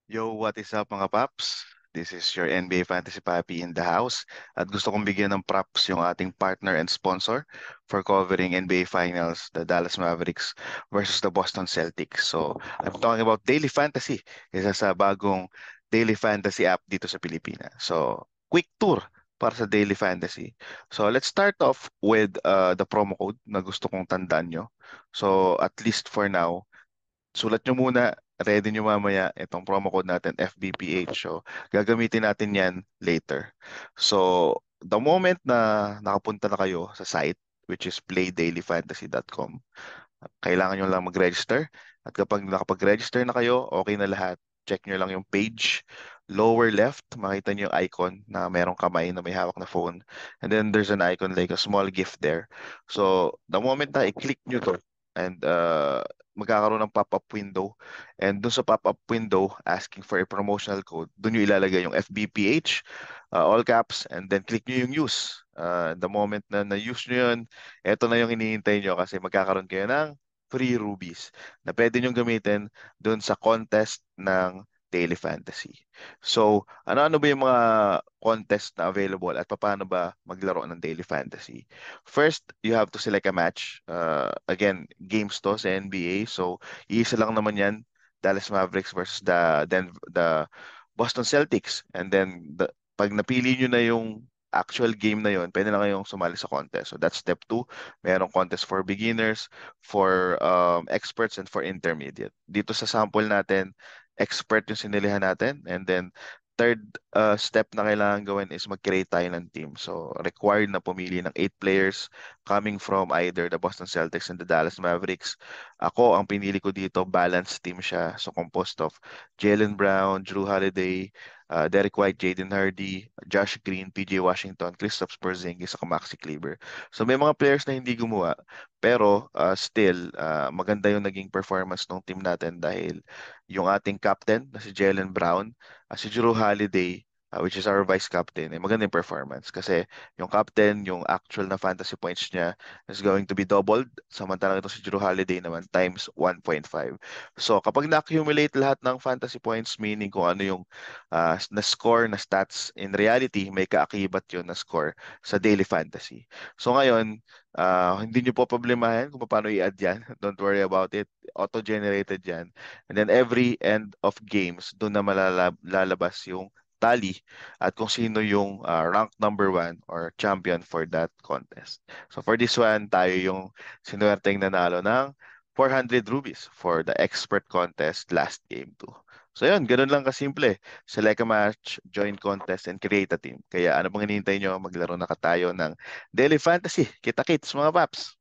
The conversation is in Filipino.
Yo, what is up mga paps? This is your NBA Fantasy Papi in the house at gusto kong bigyan ng props yung ating partner and sponsor for covering NBA Finals, the Dallas Mavericks versus the Boston Celtics. So, I'm talking about Daily Fantasy, isa sa bagong Daily Fantasy app dito sa Pilipinas. So, quick tour para sa Daily Fantasy. So, let's start off with the promo code na gusto kong tandaan nyo. So, at least for now, sulat nyo muna, ready nyo mamaya itong promo code natin, FBPH. So, gagamitin natin yan later. So, the moment na nakapunta na kayo sa site, which is playdailyfantasy.com, kailangan nyo lang mag-register. At kapag nakapag-register na kayo, okay na lahat. Check nyo lang yung page. Lower left, makita nyo yung icon na merong kamay na may hawak na phone. And then there's an icon like a small gift there. So, the moment na i-click nyo to, and magkakaroon ng pop-up window. And dun sa pop-up window, asking for a promotional code, dun nyo ilalagay yung FBPH, all caps, and then click nyo yung use. The moment na na-use nyo yun, eto na yung hinihintay nyo kasi magkakaroon kayo ng free rubies na pwede nyong gamitin doon sa contest ng Daily Fantasy. So, ano-ano ba yung mga contest na available at paano ba maglaro ng Daily Fantasy? First, you have to select a match. Again, games to sa NBA. So, iisa lang naman yan. Dallas Mavericks versus the Boston Celtics. And then, pag napili nyo na yung actual game na yon, pwede na kayong sumali sa contest. So that's step 2. Merong contest for beginners, for experts, and for intermediate. Dito sa sample natin, expert yung sinilihan natin. And then third step na kailangan gawin is mag-create tayo ng team. So required na pumili ng 8 players coming from either the Boston Celtics and the Dallas Mavericks. Ako, ang pinili ko dito, balanced team siya. So composed of Jalen Brown, Drew Holiday, Derek White, Jaden Hardy, Josh Green, PJ Washington, Kristaps Porzingis, at Maxi Kleber. So may mga players na hindi gumawa, pero still maganda yung naging performance ng team natin dahil yung ating captain na si Jalen Brown, si Drew Holiday, which is our vice captain, maganda yung performance kasi yung captain, yung actual na fantasy points niya is going to be doubled, samantalang ito si Drew Holiday naman times 1.5. So kapag na-accumulate lahat ng fantasy points, meaning kung ano yung na-score na stats, in reality, may kaakibat yun na score sa daily fantasy. So ngayon, hindi nyo po problemahin kung paano i-add yan. Don't worry about it. Auto-generated yan. And then every end of games, doon na malalabas yung tally at kung sino yung rank number 1 or champion for that contest. So for this one, tayo yung sinuwerteng nanalo ng 400 rupees for the expert contest last game 2. So yun, ganun lang kasimple. Select a match, join contest, and create a team. Kaya ano bang hinihintay nyo? Maglaro na ka tayo ng Daily Fantasy. Kita-kits mga paps!